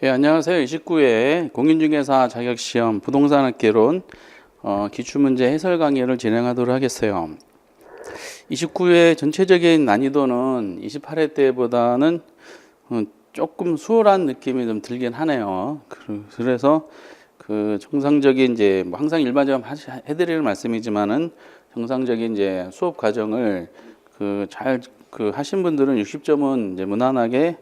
예, 안녕하세요. 29회 공인중개사 자격시험 부동산학개론 기출문제 해설 강의를 진행하도록 하겠어요. 29회 전체적인 난이도는 28회 때보다는 조금 수월한 느낌이 좀 들긴 하네요. 그래서 그 정상적인 이제 뭐 항상 일반적으로 해드리는 말씀이지만은 정상적인 이제 수업 과정을 잘 하신 분들은 60점은 이제 무난하게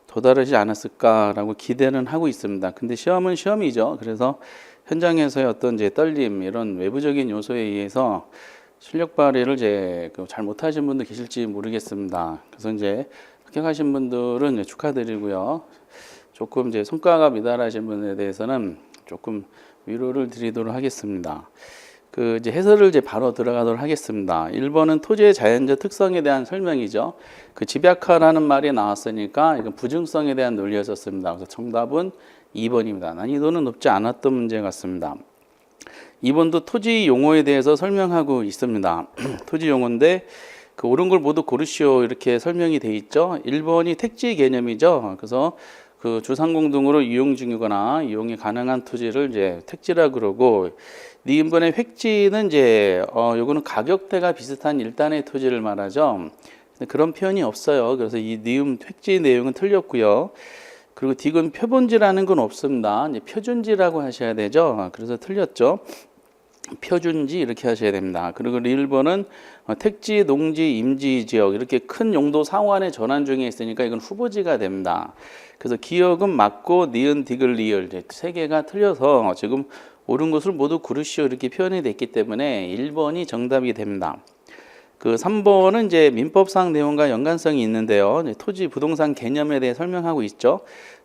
도달하지 않았을까라고 기대는 하고 있습니다. 근데 시험은 시험이죠. 그래서 현장에서의 어떤 이제 떨림 이런 외부적인 요소에 의해서 실력 발휘를 이제 잘 못하신 분도 계실지 모르겠습니다. 그래서 이제 합격하신 분들은 이제 축하드리고요. 조금 이제 성과가 미달하신 분에 대해서는 조금 위로를 드리도록 하겠습니다. 이제 해설을 이제 바로 들어가도록 하겠습니다. 1번은 토지의 자연적 특성에 대한 설명이죠. 집약화라는 말이 나왔으니까 이건 부증성에 대한 논리였었습니다. 그래서 정답은 2번입니다. 난이도는 높지 않았던 문제 같습니다. 2번도 토지 용어에 대해서 설명하고 있습니다. 토지 용어인데 옳은 걸 모두 고르시오 이렇게 설명이 돼 있죠. 1번이 택지 개념이죠. 그래서 주상공 등으로 이용 중이거나 이용이 가능한 토지를 이제 택지라 그러고, 니은번의 획지는 이제 요거는 가격대가 비슷한 일단의 토지를 말하죠. 그런 표현이 없어요. 그래서 이 니은 획지 내용은 틀렸고요. 그리고 디귿 표본지라는 건 없습니다. 이제 표준지라고 하셔야 되죠. 그래서 틀렸죠. 표준지 이렇게 하셔야 됩니다. 그리고 1번은 택지, 농지, 임지 지역 이렇게 큰 용도 상호간의 전환 중에 있으니까 이건 후보지가 됩니다. 그래서 기역은 맞고 니은, 디귿, 리을 세 개가 틀려서 지금 옳은 것을 모두 고르시오 이렇게 표현이 됐기 때문에 1번이 정답이 됩니다. 3번은 이제 민법상 내용과 연관성이 있는데요. 토지 부동산 개념에 대해 설명하고 있죠.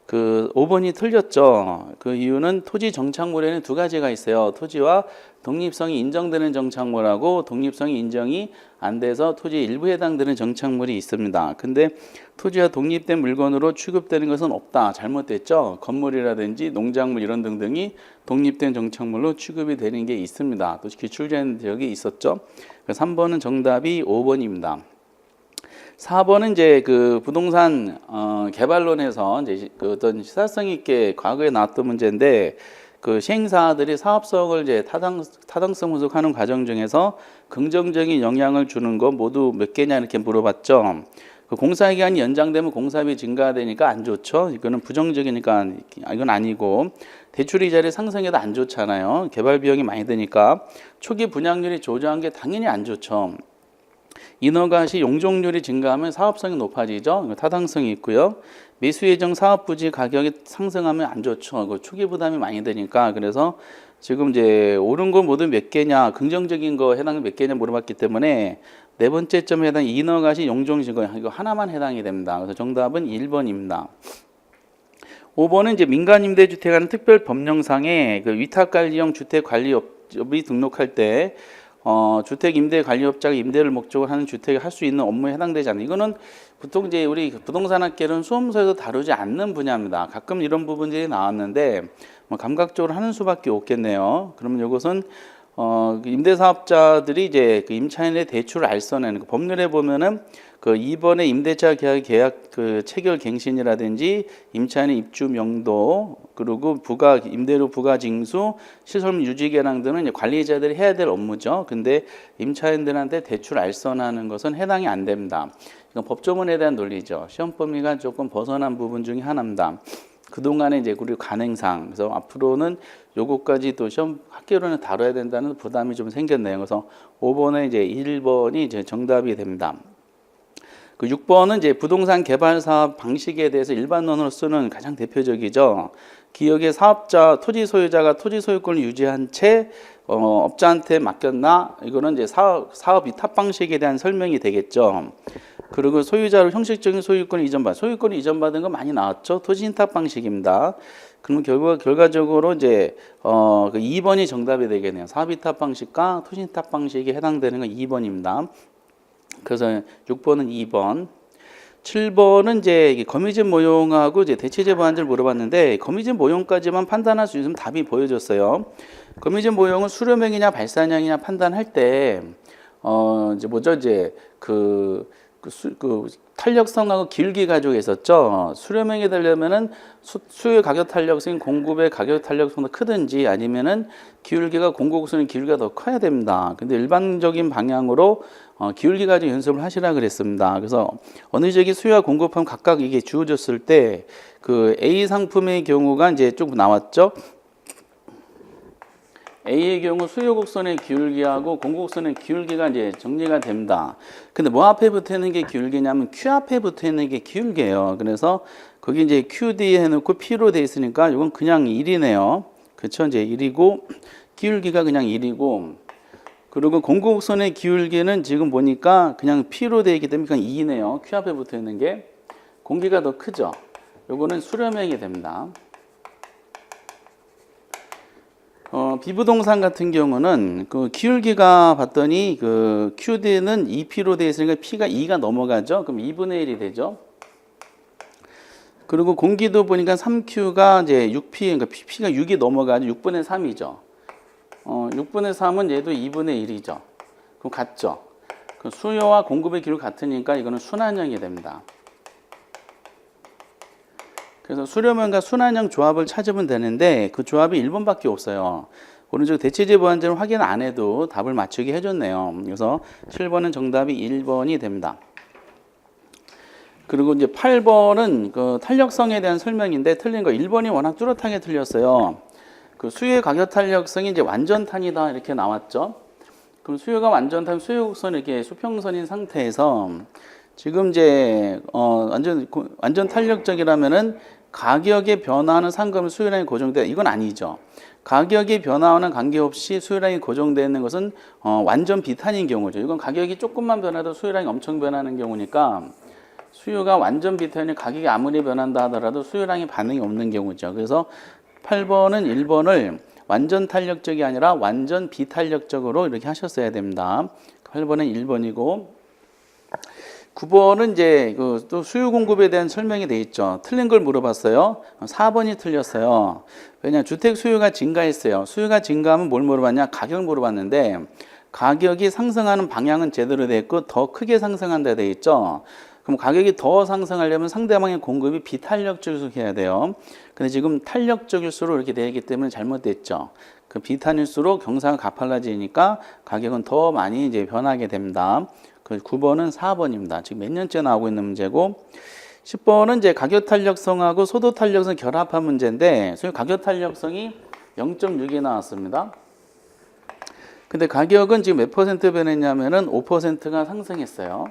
5번이 틀렸죠. 그 이유는 토지 정착물에는 두 가지가 있어요. 토지와 독립성이 인정되는 정착물하고 독립성이 인정이 안 돼서 토지 일부에 해당되는 정착물이 있습니다. 근데 토지와 독립된 물건으로 취급되는 것은 없다. 잘못됐죠. 건물이라든지 농작물 이런 등등이 독립된 정착물로 취급이 되는 게 있습니다. 또 기출된 적이 있었죠. 3번은 정답이 5번입니다. 4번은 이제 부동산 개발론에서 이제 어떤 시사성 있게 과거에 나왔던 문제인데, 시행사들이 사업성을 이제 타당성 분석하는 과정 중에서 긍정적인 영향을 주는 거 모두 몇 개냐 이렇게 물어봤죠. 공사 기간이 연장되면 공사비 증가되니까 안 좋죠. 이거는 부정적이니까 이건 아니고, 대출 이자율이 상승해도 안 좋잖아요. 개발 비용이 많이 드니까 초기 분양률이 조정한 게 당연히 안 좋죠. 인허가시 용적률이 증가하면 사업성이 높아지죠. 타당성이 있고요. 매수 예정 사업 부지 가격이 상승하면 안 좋죠. 초기 부담이 많이 되니까. 그래서 지금 이제 옳은 거 모두 몇 개냐, 긍정적인 거 해당 몇 개냐 물어봤기 때문에 네 번째 점에 해당 인허가시 용적률 이거 하나만 해당이 됩니다. 그래서 정답은 1번입니다. 5번은 이제 민간임대주택하는 특별 법령상에 위탁관리형 주택관리업이 등록할 때 주택임대관리업자가 임대를 목적으로 하는 주택을 할 수 있는 업무에 해당되지 않는, 이거는 보통 이제 우리 부동산학계는 수험서에서 다루지 않는 분야입니다. 가끔 이런 부분들이 나왔는데 감각적으로 하는 수밖에 없겠네요. 그러면 이것은 임대사업자들이 이제 임차인의 대출을 알선하는 법률에 보면은 2번에 임대차 계약 체결 갱신이라든지 임차인의 입주 명도, 그리고 임대료 부가 징수, 시설 유지 개량 등은 이제 관리자들이 해야 될 업무죠. 근데 임차인들한테 대출 알선하는 것은 해당이 안 됩니다. 이건 법조문에 대한 논리죠. 시험 범위가 조금 벗어난 부분 중에 하나입니다. 그동안에 이제 우리 관행상, 그래서 앞으로는 요거까지 또 시험 학계론에 다뤄야 된다는 부담이 좀 생겼네요. 그래서 5번에 이제 1번이 이제 정답이 됩니다. 6번은 이제 부동산 개발 사업 방식에 대해서 일반론으로 쓰는 가장 대표적이죠. 기업의 사업자, 토지 소유자가 토지 소유권을 유지한 채 업자한테 맡겼나? 이거는 이제 사업 위탁 방식에 대한 설명이 되겠죠. 그리고 소유자로 형식적인 소유권을 소유권을 이전받은 거 많이 나왔죠. 토지 신탁 방식입니다. 그러면 결과적으로 이제 2번이 정답이 되겠네요. 사업 위탁 방식과 토지 신탁 방식에 해당되는 건 2번입니다. 그래서 6번은 2번. 7번은 이제 거미집 모형하고 이제 대체제 보완제를 물어봤는데, 거미집 모형까지만 판단할 수 있으면 답이 보여졌어요. 거미집 모형은 수렴형이냐 발산형이냐 판단할 때 이제 뭐죠? 이제 그 탄력성하고 기울기 가지고 있었죠. 수렴형이 되려면은 수요 가격 탄력성이 공급의 가격 탄력성도 크든지 아니면은 기울기가 공급선의 기울기가 더 커야 됩니다. 근데 일반적인 방향으로 기울기 가지고 연습을 하시라 그랬습니다. 그래서 어느 지역이 수요와 공급하면 각각 이게 주어졌을 때 그 A 상품의 경우가 이제 쭉 나왔죠. A의 경우 수요 곡선의 기울기하고 공급 곡선의 기울기가 이제 정리가 됩니다. 근데 뭐 앞에 붙어 있는 게 기울기냐면 Q 앞에 붙어 있는 게 기울기예요. 그래서 거기 이제 QD 해놓고 P로 돼 있으니까 이건 그냥 1이네요. 그렇죠? 이제 1이고 기울기가 그냥 1이고 그리고 공급 곡선의 기울기는 지금 보니까 그냥 P로 돼 있기 때문에 그냥 2네요. Q 앞에 붙어 있는 게 공기가 더 크죠. 요거는 수렴형이 됩니다. 비부동산 같은 경우는 그 기울기가 봤더니 그 QD는 2P로 되어 있으니까 P가 2가 넘어가죠. 그럼 2분의 1이 되죠. 그리고 공기도 보니까 3Q가 이제 6P, 그러니까 P가 6이 넘어가죠. 6분의 3이죠. 6분의 3은 얘도 2분의 1이죠. 그럼 같죠. 그 수요와 공급의 기울 같으니까 이거는 순환형이 됩니다. 그래서 수렴형과 순환형 조합을 찾으면 되는데 그 조합이 1번밖에 없어요. 오른쪽 대체제 보완제를 확인 안 해도 답을 맞추게 해줬네요. 그래서 7번은 정답이 1번이 됩니다. 그리고 이제 8번은 그 탄력성에 대한 설명인데 틀린 거 1번이 워낙 뚜렷하게 틀렸어요. 그 수요의 가격 탄력성이 이제 완전탄이다 이렇게 나왔죠. 그럼 수요가 완전탄, 수요 곡선이 이렇게 수평선인 상태에서 지금 이제 완전 탄력적이라면은 가격의 변화는 상관없이 수요량이 고정돼 이건 아니죠. 가격의 변화와는 관계없이 수요량이 고정되어 있는 것은 완전 비탄인 경우죠. 이건 가격이 조금만 변해도 수요량이 엄청 변하는 경우니까 수요가 완전 비탄이 가격이 아무리 변한다 하더라도 수요량이 반응이 없는 경우죠. 그래서 8번은 1번을 완전 탄력적이 아니라 완전 비탄력적으로 이렇게 하셨어야 됩니다. 8번은 1번이고 9번은 이제 그 또 수요 공급에 대한 설명이 돼 있죠. 틀린 걸 물어봤어요. 4번이 틀렸어요. 왜냐 주택 수요가 증가했어요. 수요가 증가하면 뭘 물어봤냐? 가격을 물어봤는데 가격이 상승하는 방향은 제대로 돼 있고 더 크게 상승한다 돼 있죠. 그럼 가격이 더 상승하려면 상대방의 공급이 비탄력적일수록 해야 돼요. 근데 지금 탄력적일수록 이렇게 되어 있기 때문에 잘못됐죠. 그 비탄일수록 경사가 가팔라지니까 가격은 더 많이 이제 변하게 됩니다. 그 9번은 4번입니다. 지금 몇 년째 나오고 있는 문제고 10번은 이제 가격 탄력성하고 소도 탄력성 결합한 문제인데 가격 탄력성이 0.6이 나왔습니다. 근데 가격은 지금 몇 퍼센트 변했냐면은 5%가 상승했어요.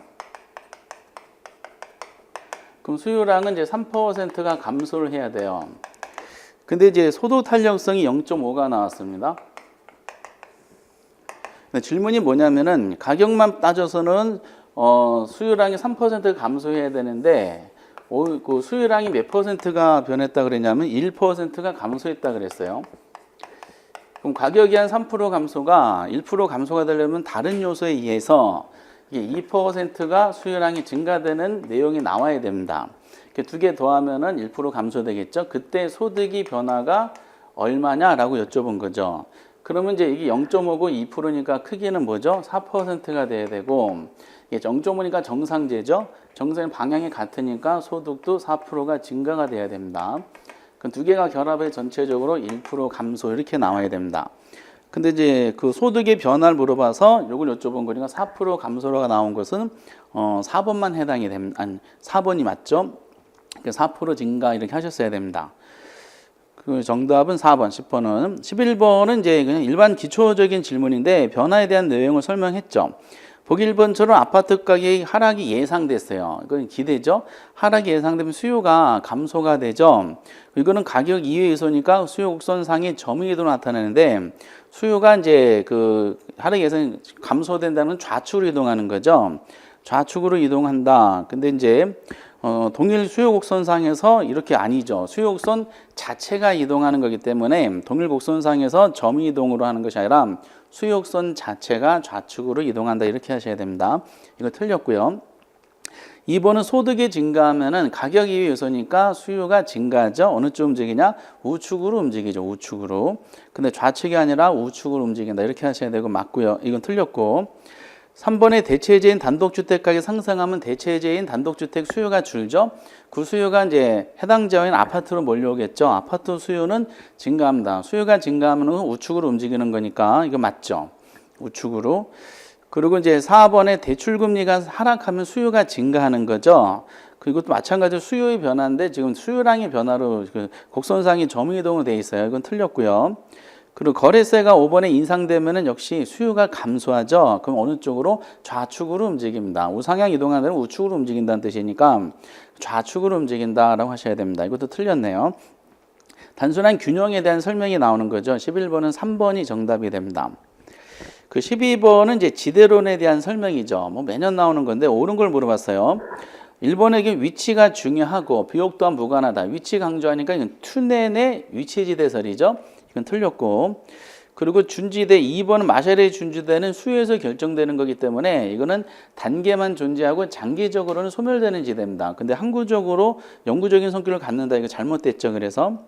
그럼 수요량은 이제 3%가 감소를 해야 돼요. 근데 이제 소도 탄력성이 0.5가 나왔습니다. 질문이 뭐냐면은 가격만 따져서는 수요량이 3% 감소해야 되는데 그 수요량이 몇 퍼센트가 변했다 그랬냐면 1%가 감소했다 그랬어요. 그럼 가격이 한 3% 감소가 1% 감소가 되려면 다른 요소에 의해서 이게 2%가 수요량이 증가되는 내용이 나와야 됩니다. 두 개 더하면은 1% 감소되겠죠. 그때 소득이 변화가 얼마냐라고 여쭤본 거죠. 그러면 이제 이게 0.5고 2%니까 크기는 뭐죠? 4%가 돼야 되고 이게 0.5니까 정상제죠. 정상의 방향이 같으니까 소득도 4%가 증가가 돼야 됩니다. 그 두 개가 결합해 전체적으로 1% 감소 이렇게 나와야 됩니다. 근데 이제 그 소득의 변화를 물어봐서 이걸 여쭤본 거니까 4% 감소가 나온 것은 4번만 해당이 됩니다. 아니 4번이 맞죠? 4% 증가 이렇게 하셨어야 됩니다. 그 정답은 4번, 10번은 11번은 이제 그냥 일반 기초적인 질문인데 변화에 대한 내용을 설명했죠. 보기 1번처럼 아파트 가격의 하락이 예상됐어요. 이건 기대죠. 하락이 예상되면 수요가 감소가 되죠. 이거는 가격 이외 요소니까 수요 곡선상의 점유율도 나타나는데 수요가 이제 그 하락 예상 감소된다는 좌측으로 이동하는 거죠. 좌측으로 이동한다. 근데 이제 동일 수요 곡선상에서 이렇게 아니죠. 수요 곡선 자체가 이동하는 거기 때문에 동일 곡선상에서 점 이동으로 하는 것이 아니라 수요 곡선 자체가 좌측으로 이동한다 이렇게 하셔야 됩니다. 이거 틀렸고요. 2번은 소득이 증가하면은 가격 이외 요소니까 수요가 증가하죠. 어느 쪽 움직이냐? 우측으로 움직이죠. 우측으로. 근데 좌측이 아니라 우측으로 움직인다 이렇게 하셔야 되고 맞고요. 이건 틀렸고. 3번에 대체제인 단독주택 가격이 상승하면 대체제인 단독주택 수요가 줄죠. 그 수요가 이제 해당 지역인 아파트로 몰려오겠죠. 아파트 수요는 증가합니다. 수요가 증가하면 우측으로 움직이는 거니까 이거 맞죠. 우측으로. 그리고 이제 4번에 대출금리가 하락하면 수요가 증가하는 거죠. 그리고 또 마찬가지로 수요의 변화인데 지금 수요량의 변화로 그 곡선상이 점이동으로 돼 있어요. 이건 틀렸고요. 그리고 거래세가 5번에 인상되면은 역시 수요가 감소하죠. 그럼 어느 쪽으로? 좌측으로 움직입니다. 우상향 이동하는 데는 우측으로 움직인다는 뜻이니까 좌측으로 움직인다라고 하셔야 됩니다. 이것도 틀렸네요. 단순한 균형에 대한 설명이 나오는 거죠. 11번은 3번이 정답이 됩니다. 그 12번은 이제 지대론에 대한 설명이죠. 뭐 매년 나오는 건데 옳은 걸 물어봤어요. 1번에게 위치가 중요하고 비록 또한 무관하다. 위치 강조하니까 이건 투넨의 위치지대설이죠. 이건 틀렸고. 그리고 준지대 2번은 마샬의 준지대는 수요에서 결정되는 거기 때문에 이거는 단계만 존재하고 장기적으로는 소멸되는 지대입니다. 근데 항구적으로 영구적인 성격을 갖는다. 이거 잘못됐죠. 그래서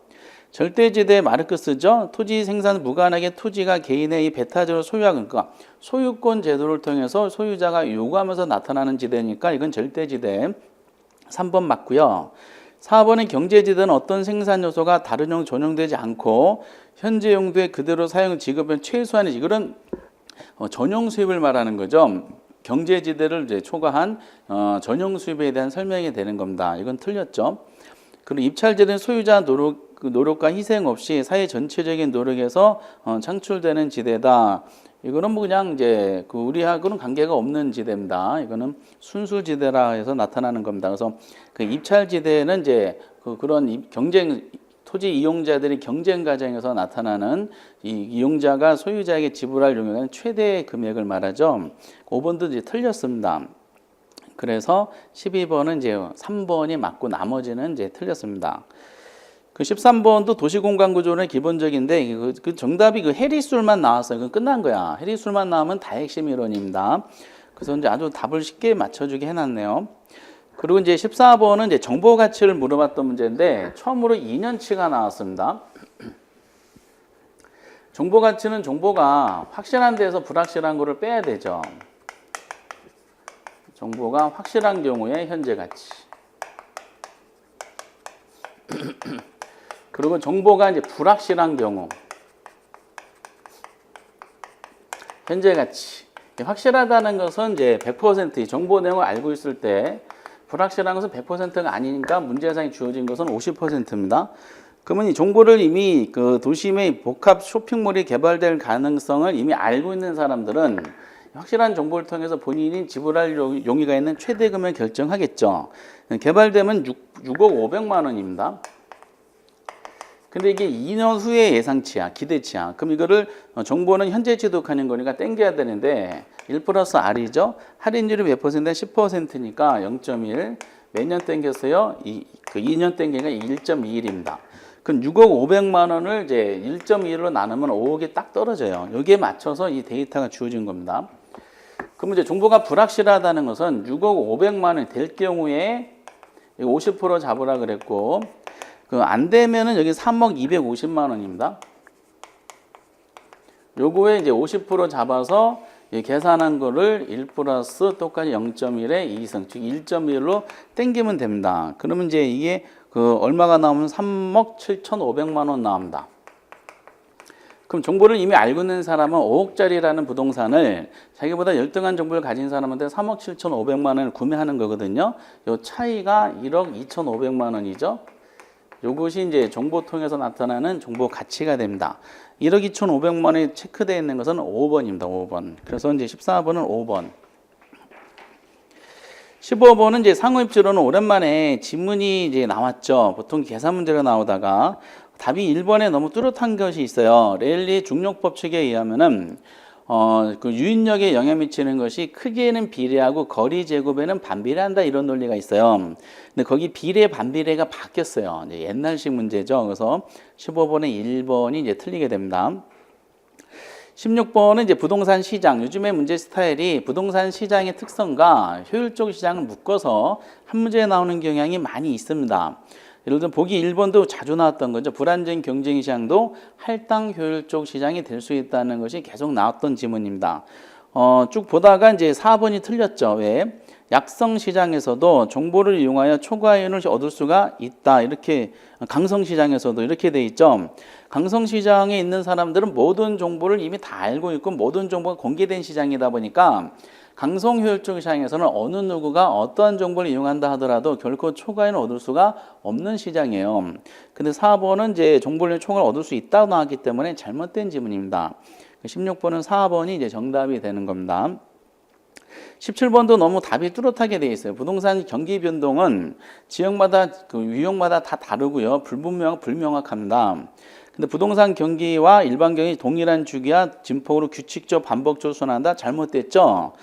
절대지대 마르크스죠. 토지 생산 무관하게 토지가 개인의 이 배타적으로 소유하는 그러니까 소유권 제도를 통해서 소유자가 요구하면서 나타나는 지대니까 이건 절대지대. 3번 맞고요. 4번은 경제지대는 어떤 생산 요소가 다른 용 전용되지 않고 현재 용도에 그대로 사용 지급은 최소한의 이런 전용 수입을 말하는 거죠. 경제지대를 이제 초과한 전용 수입에 대한 설명이 되는 겁니다. 이건 틀렸죠. 그리고 입찰제는 소유자 노력과 희생 없이 사회 전체적인 노력에서 창출되는 지대다. 이거는 뭐 그냥 이제 그 우리하고는 관계가 없는 지대입니다. 이거는 순수지대라 해서 나타나는 겁니다. 그래서 그 입찰지대는 이제 그런 경쟁 토지 이용자들이 경쟁 과정에서 나타나는 이 이용자가 소유자에게 지불할 용역은 최대 금액을 말하죠. 5번도 이제 틀렸습니다. 그래서 12번은 이제 3번이 맞고 나머지는 이제 틀렸습니다. 그 13번도 도시공간구조는 기본적인데 그 정답이 그 해리술만 나왔어요. 그건 끝난 거야. 해리술만 나오면 다 핵심 이론입니다. 그래서 이제 아주 답을 쉽게 맞춰주게 해놨네요. 그리고 이제 14번은 이제 정보 가치를 물어봤던 문제인데 처음으로 2년치가 나왔습니다. 정보 가치는 정보가 확실한 데에서 불확실한 거를 빼야 되죠. 정보가 확실한 경우에 현재 가치. 그리고 정보가 이제 불확실한 경우 현재 가치. 확실하다는 것은 이제 100% 정보 내용을 알고 있을 때 불확실한 것은 100%가 아니니까 문제상이 주어진 것은 50%입니다. 그러면 이 정보를 이미 그 도심의 복합 쇼핑몰이 개발될 가능성을 이미 알고 있는 사람들은 확실한 정보를 통해서 본인이 지불할 용의가 있는 최대 금액을 결정하겠죠. 개발되면 6억 500만 원입니다. 근데 이게 2년 후의 예상치야, 기대치야. 그럼 이거를 정보는 현재 취득하는 거니까 땡겨야 되는데 1 플러스 R이죠. 할인율이 몇 %? 10%니까 0.1. 몇 년 땡겼어요? 그 2년 땡기니까 1.21입니다. 그럼 6억 500만 원을 이제 1.1로 나누면 5억이 딱 떨어져요. 여기에 맞춰서 이 데이터가 주어진 겁니다. 그럼 이제 정보가 불확실하다는 것은 6억 500만 원이 될 경우에 50% 잡으라 그랬고 그 안 되면은 여기 3억 250만 원입니다. 요거에 이제 50% 잡아서 계산한 거를 1 플러스 똑같이 0.1의 2승, 즉 1.1로 땡기면 됩니다. 그러면 이제 이게 그 얼마가 나오면 3억 7,500만 원 나옵니다. 그럼 정보를 이미 알고 있는 사람은 5억짜리라는 부동산을 자기보다 열등한 정보를 가진 사람한테 3억 7,500만 원을 구매하는 거거든요. 요 차이가 1억 2,500만 원이죠. 요것이 이제 정보 통해서 나타나는 정보 가치가 됩니다. 1억 2,500만 원이 체크되어 있는 것은 5번입니다. 5번. 그래서 이제 14번은 5번. 15번은 이제 상호입지로는 오랜만에 지문이 이제 나왔죠. 보통 계산 문제가 나오다가 답이 1번에 너무 뚜렷한 것이 있어요. 레일리 중력 법칙에 의하면은 그 유인력에 영향 미치는 것이 크기에는 비례하고 거리 제곱에는 반비례한다 이런 논리가 있어요. 근데 거기 비례 반비례가 바뀌었어요. 이제 옛날식 문제죠. 그래서 15번에 1번이 이제 틀리게 됩니다. 16번은 이제 부동산 시장. 요즘의 문제 스타일이 부동산 시장의 특성과 효율적 시장을 묶어서 한 문제에 나오는 경향이 많이 있습니다. 예를 들면 보기 1번도 자주 나왔던 거죠. 불안정 경쟁 시장도 할당 효율적 시장이 될 수 있다는 것이 계속 나왔던 지문입니다. 쭉 보다가 이제 4번이 틀렸죠. 왜? 약성 시장에서도 정보를 이용하여 초과이윤을 얻을 수가 있다. 이렇게 강성 시장에서도 이렇게 돼 있죠. 강성 시장에 있는 사람들은 모든 정보를 이미 다 알고 있고 모든 정보가 공개된 시장이다 보니까 강성 효율적 시장에서는 어느 누구가 어떠한 정보를 이용한다 하더라도 결코 초과이윤을 얻을 수가 없는 시장이에요. 근데 4번은 이제 정보를 초과를 얻을 수 있다고 나왔기 때문에 잘못된 지문입니다. 16번은 4번이 이제 정답이 되는 겁니다. 17번도 너무 답이 뚜렷하게 되어 있어요. 부동산 경기 변동은 지역마다 그 유형마다 다 다르고요. 불명확합니다. 근데 부동산 경기와 일반 경기 동일한 주기와 진폭으로 규칙적 반복적으로 순환한다. 잘못됐죠.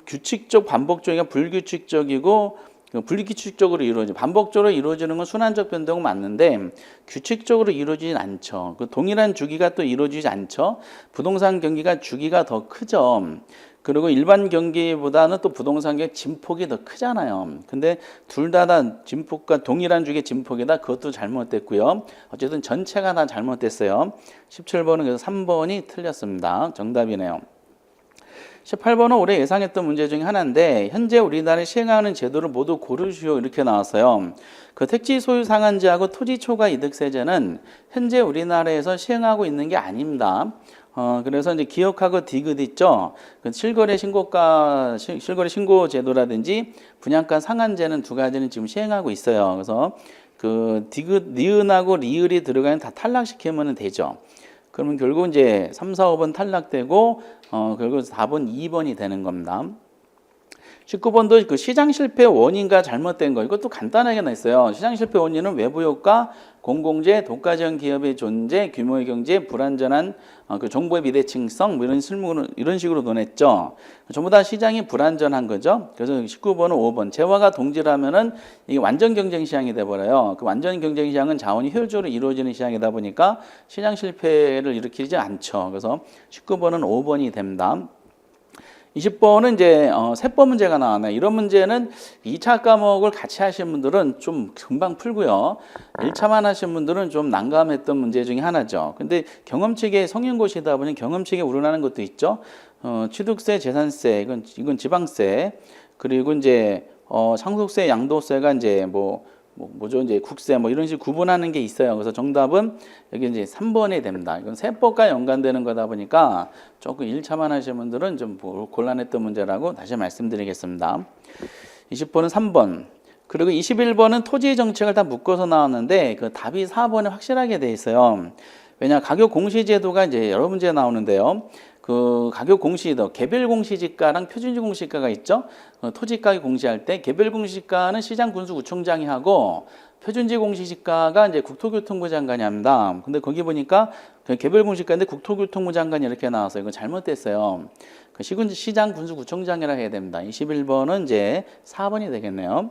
규칙적 반복적이가 불규칙적이고 불규칙적으로 이루어지죠. 반복적으로 이루어지는 건 순환적 변동은 맞는데 규칙적으로 이루어지진 않죠. 그 동일한 주기가 또 이루어지지 않죠. 부동산 경기가 주기가 더 크죠. 그리고 일반 경기보다는 또 부동산 경기 진폭이 더 크잖아요. 근데 둘 다 진폭과 동일한 주기의 진폭이다. 그것도 잘못됐고요. 어쨌든 전체가 다 잘못됐어요. 17번은 그래서 3번이 틀렸습니다. 정답이네요. 18번은 올해 예상했던 문제 중에 하나인데 현재 우리나라에 시행하는 제도를 모두 고르시오 이렇게 나왔어요. 그 택지 소유 상한제하고 토지 초과 이득세제는 현재 우리나라에서 시행하고 있는 게 아닙니다. 그래서 이제 기억하고 디귿 있죠. 그 실거래 신고 제도라든지 분양가 상한제는 두 가지는 지금 시행하고 있어요. 그래서 그 디귿, 니은하고 리을이 들어가면 다 탈락시키면 되죠. 그러면 결국 이제 3, 4, 5번 탈락되고 결국 4번, 2번이 되는 겁니다. 19번도 그 시장 실패 원인과 잘못된 거 이것도 간단하게 나있어요. 시장 실패 원인은 외부 효과, 공공재, 독과점 기업의 존재, 규모의 경제, 불안전한 그 정보의 비대칭성 뭐 이런 식으로 논했죠. 전부 다 시장이 불안전한 거죠. 그래서 19번은 5번 재화가 동질하면은 이게 완전 경쟁 시장이 돼 버려요. 그 완전 경쟁 시장은 자원이 효율적으로 이루어지는 시장이다 보니까 시장 실패를 일으키지 않죠. 그래서 19번은 5번이 됩니다. 20번은 이제 세법 문제가 나왔네요. 이런 문제는 2차 과목을 같이 하신 분들은 좀 금방 풀고요. 1차만 하신 분들은 좀 난감했던 문제 중에 하나죠. 근데 경험칙의 성인고시다 보니 경험칙에 우러나는 것도 있죠. 취득세, 재산세, 이건 지방세, 그리고 이제 상속세, 양도세가 이제 뭐죠? 이제 국세 이런 식으로 구분하는 게 있어요. 그래서 정답은 여기 이제 3번이 됩니다. 이건 세법과 연관되는 거다 보니까 조금 1차만 하시는 분들은 좀 곤란했던 문제라고 다시 말씀드리겠습니다. 20번은 3번. 그리고 21번은 토지 정책을 다 묶어서 나왔는데 그 답이 4번에 확실하게 돼 있어요. 왜냐 가격 공시 제도가 이제 여러 문제 나오는데요. 그 가격 공시도 개별 공시지가랑 표준지 공시가가 있죠. 토지 가격 공시할 때 개별 공시가는 시장군수구청장이 하고 표준지 공시지가가 이제 국토교통부 장관이 합니다. 근데 거기 보니까 개별 공시가인데 국토교통부 장관이 이렇게 나와서 이거 잘못됐어요. 그 시장군수구청장이라 해야 됩니다. 21번은 이제 4번이 되겠네요.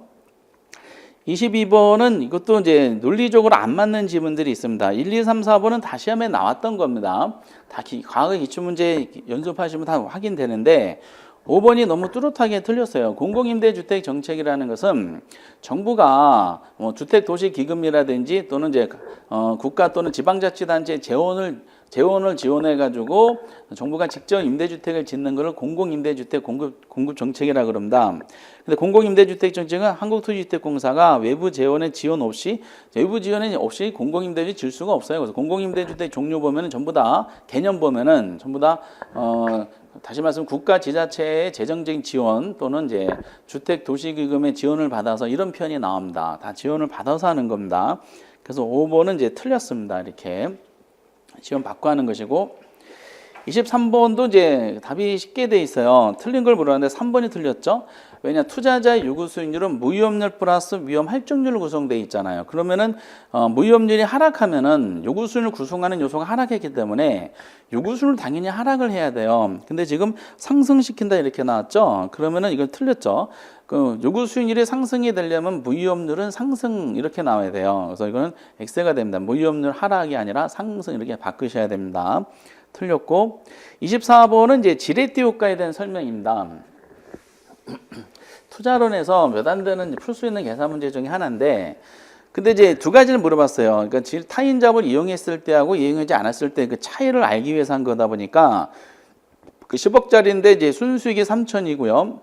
22번은 이것도 이제 논리적으로 안 맞는 지문들이 있습니다. 1, 2, 3, 4번은 다 시험에 나왔던 겁니다. 다 과거 기출문제 연습하시면 다 확인되는데 5번이 너무 뚜렷하게 틀렸어요. 공공임대주택 정책이라는 것은 정부가 주택도시기금이라든지 또는 이제 국가 또는 지방자치단체 재원을 지원해가지고 정부가 직접 임대주택을 짓는 것을 공공임대주택 공급 정책이라 그럽니다. 근데 공공임대주택 정책은 한국토지주택공사가 외부 재원의 지원 없이 공공임대주택 질 수가 없어요. 그래서 공공임대주택 종류 보면은 전부 다 개념 보면은 전부 다 다시 말씀 국가 지자체의 재정적인 지원 또는 이제 주택도시기금의 지원을 받아서 이런 표현이 나옵니다. 다 지원을 받아서 하는 겁니다. 그래서 5번은 이제 틀렸습니다. 이렇게 지원 받고 하는 것이고 23번도 이제 답이 쉽게 돼 있어요. 틀린 걸 물었는데 3번이 틀렸죠. 왜냐 투자자의 요구 수익률은 무위험률 플러스 위험 할증률로 구성되어 있잖아요. 그러면은 무위험률이 하락하면은 요구 수익률 구성하는 요소가 하락했기 때문에 요구 수익률 당연히 하락을 해야 돼요. 근데 지금 상승시킨다 이렇게 나왔죠. 그러면은 이건 틀렸죠. 그 요구 수익률이 상승이 되려면 무위험률은 상승 이렇게 나와야 돼요. 그래서 이거는 X가 됩니다. 무위험률 하락이 아니라 상승 이렇게 바꾸셔야 됩니다. 틀렸고 24번은 이제 지렛대 효과에 대한 설명입니다. 투자론에서 몇 안 되는 풀 수 있는 계산 문제 중에 하나인데 근데 이제 두 가지를 물어봤어요. 그러니까 타인잡을 이용했을 때하고 이용하지 않았을 때 그 차이를 알기 위해서 한 거다 보니까 그 10억짜리인데 이제 순수익이 3천이고요.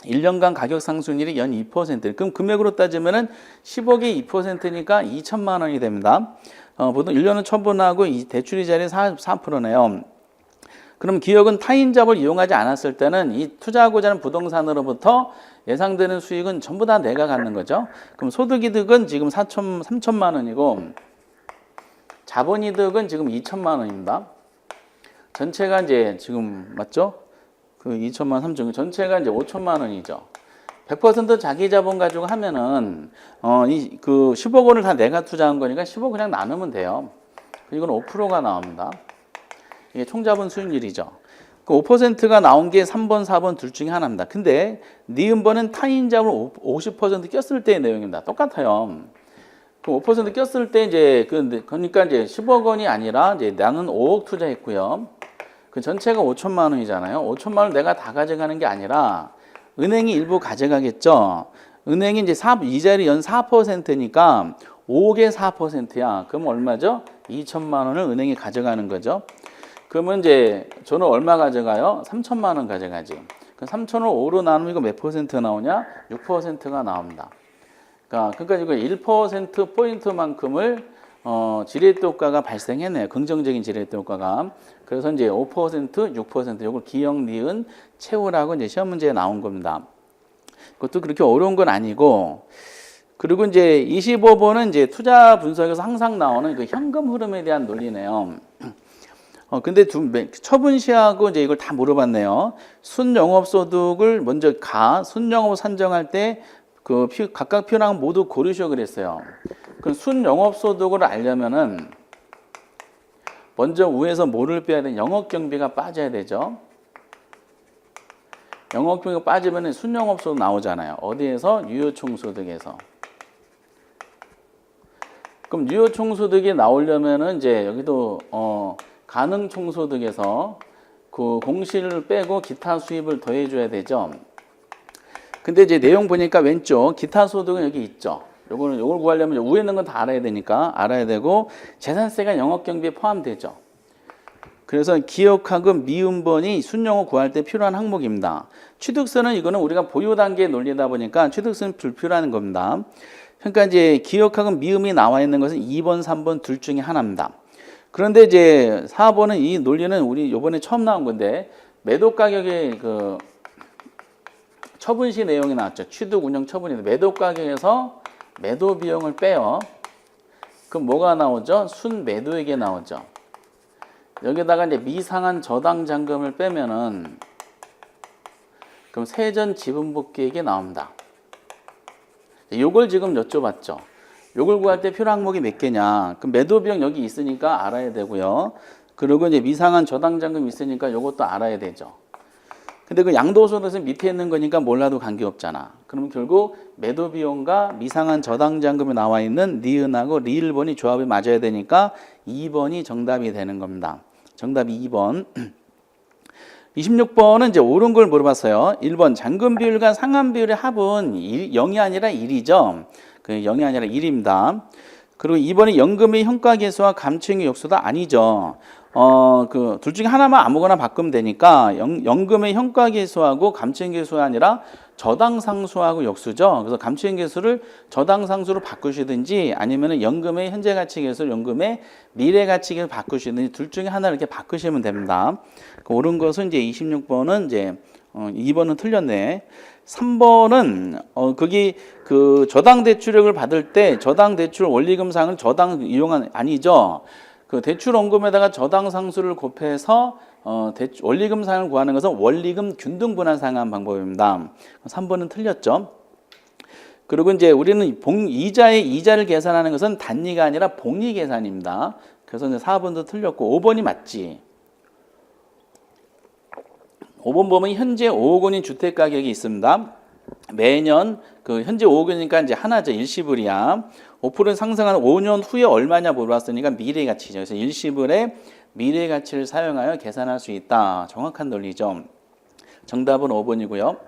1년간 가격 상승률이 연 2%. 그럼 금액으로 따지면은 10억이 2%니까 2천만 원이 됩니다. 보통 1년은 처분하고 이 대출이자리 4%네요. 그럼 기업은 타인잡을 이용하지 않았을 때는 이 투자하고자 하는 부동산으로부터 예상되는 수익은 전부 다 내가 갖는 거죠. 그럼 소득이득은 지금 3천만 원이고 자본이득은 지금 2천만 원입니다. 전체가 이제 지금 맞죠? 그 2천만 3천 전체가 이제 5천만 원이죠. 100% 자기 자본 가지고 하면은 그 10억 원을 다 내가 투자한 거니까 10억 그냥 나누면 돼요. 이건 5%가 나옵니다. 이게 총자본 수익률이죠. 그 5%가 나온 게 3번, 4번 둘 중에 하나입니다. 근데 니은번은 타인 자본 50% 꼈을 때의 내용입니다. 똑같아요. 그 5% 꼈을 때 이제 그러니까 이제 10억 원이 아니라 이제 나는 5억 투자했고요. 그 전체가 5천만 원이잖아요. 5천만 원 내가 다 가져가는 게 아니라 은행이 일부 가져가겠죠. 은행이 이제 이자율이 연 4%니까 5억에 4%야. 그럼 얼마죠? 2천만 원을 은행이 가져가는 거죠. 그러면 이제 저는 얼마 가져가요? 3천만 원 가져가지. 그럼 3천을 5로 나누면 이거 몇 퍼센트 나오냐? 6%가 나옵니다. 그러니까 이거 1% 포인트만큼을 지렛대 효과가 발생했네요. 긍정적인 지렛대 효과가. 그래서 이제 5%, 6% 이걸 기억, 니은 채우라고 이제 시험 문제에 나온 겁니다. 그것도 그렇게 어려운 건 아니고. 그리고 이제 25번은 이제 투자 분석에서 항상 나오는 그 현금 흐름에 대한 논리네요. 근데 처분 시하고 이제 이걸 다 물어봤네요. 순영업소득을 먼저 순영업 산정할 때 그 각각 표현한 모두 고르셔 그랬어요. 그 순영업소득을 알려면은 먼저 위에서 뭐를 빼야 돼? 영업경비가 빠져야 되죠. 영업경비가 빠지면 순영업소득 나오잖아요. 어디에서? 유효총소득에서. 그럼 유효총소득이 나오려면은 이제 여기도 가능총소득에서 그 공시를 빼고 기타 수입을 더해줘야 되죠. 근데 이제 내용 보니까 왼쪽 기타 소득은 여기 있죠. 요걸 구하려면 위에 있는 건 다 알아야 되니까 알아야 되고 재산세가 영업경비에 포함되죠. 그래서 기억하금 미음번이 순영업 구할 때 필요한 항목입니다. 취득세는 이거는 우리가 보유 단계의 논리다 보니까 취득세는 불필요한 겁니다. 그러니까 이제 기억하금 미음이 나와 있는 것은 2번, 3번 둘 중에 하나입니다. 그런데 이제 4번은 이 논리는 우리 요번에 처음 나온 건데 매도 가격의 그 처분 시 내용이 나왔죠. 취득 운영 처분인데 매도 가격에서 매도 비용을 빼요. 그럼 뭐가 나오죠? 순매도액이 나오죠. 여기다가 이제 미상한 저당 잔금을 빼면은 그럼 세전 지분복귀액이 나옵니다. 요걸 지금 여쭤봤죠. 요걸 구할 때 필요 항목이 몇 개냐? 그럼 매도 비용 여기 있으니까 알아야 되고요. 그리고 이제 미상한 저당 잔금 있으니까 요것도 알아야 되죠. 근데 그 양도소득세 밑에 있는 거니까 몰라도 관계없잖아. 그럼 결국 매도 비용과 미상한 저당 잔금이 나와 있는 니은하고 리을번이 조합이 맞아야 되니까 2번이 정답이 되는 겁니다. 정답이 2번. 26번은 이제 옳은 걸 물어봤어요. 1번 잔금 비율과 상환 비율의 합은 0이 아니라 1이죠. 그 0이 아니라 1입니다. 그리고 2번이 연금의 현가계수와 감채행의 역수다 아니죠. 그 둘 중에 하나만 아무거나 바꾸면 되니까 연금의 현가계수하고 감채행계수가 아니라 저당상수하고 역수죠. 그래서 감채행계수를 저당상수로 바꾸시든지 아니면 연금의 현재가치계수를 연금의 미래가치계수로 바꾸시든지 둘 중에 하나를 이렇게 바꾸시면 됩니다. 옳은 것은 이제 26번은 이제 2번은 틀렸네. 3번은 거기 그 저당 대출액을 받을 때 저당 대출 원리금상을 저당 이용한 아니죠. 그 대출 원금에다가 저당 상수를 곱해서 원리금상을 구하는 것은 원리금 균등분할 상환 방법입니다. 3번은 틀렸죠. 그리고 이제 우리는 이자의 이자를 계산하는 것은 단위가 아니라 복리 계산입니다. 그래서 이제 4번도 틀렸고 5번이 맞지. 5번 보면 현재 5억 원인 주택 가격이 있습니다. 매년 그 현재 5억 원이니까 이제 하나죠. 일시불이야. 5% 상승하는 5년 후에 얼마냐 물어봤으니까 미래 가치죠. 그래서 일시불의 미래 가치를 사용하여 계산할 수 있다. 정확한 논리죠. 정답은 5번이고요.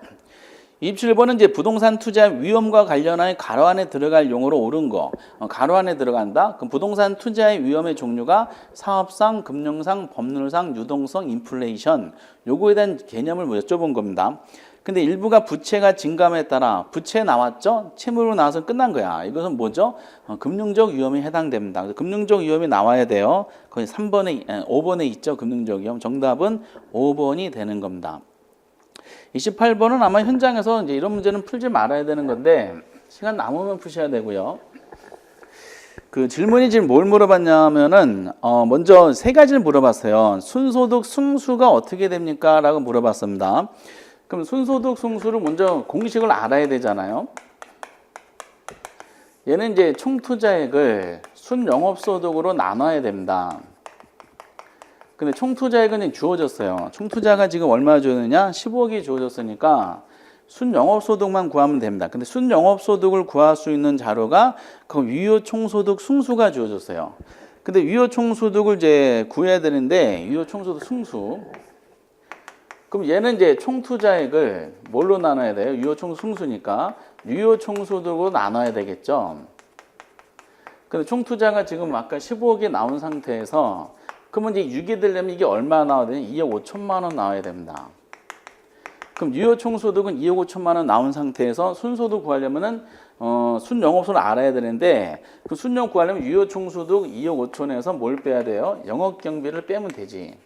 27번은 이제 부동산 투자 위험과 관련하여 가로 안에 들어갈 용어로 옳은 거. 가로 안에 들어간다. 그럼 부동산 투자의 위험의 종류가 사업상, 금융상, 법률상, 유동성, 인플레이션. 요거에 대한 개념을 여쭤본 겁니다. 근데 일부가 부채가 증감에 따라 부채 나왔죠? 채무로 나와서 끝난 거야. 이것은 뭐죠? 금융적 위험에 해당됩니다. 그래서 금융적 위험이 나와야 돼요. 거기 5번에 있죠. 금융적 위험. 정답은 5번이 되는 겁니다. 28번은 아마 현장에서 이제 이런 문제는 풀지 말아야 되는 건데 시간 남으면 푸셔야 되고요. 그 질문이 지금 뭘 물어봤냐면은 먼저 세 가지를 물어봤어요. 순소득 승수가 어떻게 됩니까? 라고 물어봤습니다. 그럼 순소득 승수를 먼저 공식을 알아야 되잖아요. 얘는 이제 총투자액을 순영업소득으로 나눠야 됩니다. 근데 총투자액은 주어졌어요. 총투자가 지금 얼마 주어졌느냐? 15억이 주어졌으니까 순영업소득만 구하면 됩니다. 근데 순영업소득을 구할 수 있는 자료가 그 유효총소득 승수가 주어졌어요. 근데 유효총소득을 이제 구해야 되는데 유효총소득 승수. 그럼 얘는 이제 총투자액을 뭘로 나눠야 돼요? 유효총소득 승수니까 유효총소득으로 나눠야 되겠죠. 근데 총투자가 지금 아까 15억이 나온 상태에서 그러면 이제 6이 되려면 이게 얼마 나와야 되냐? 2억 5천만 원 나와야 됩니다. 그럼 유효총소득은 2억 5천만 원 나온 상태에서 순소득 구하려면은 순영업소를 알아야 되는데 그 순영 구하려면 유효총소득 2억 5천에서 뭘 빼야 돼요? 영업경비를 빼면 되지.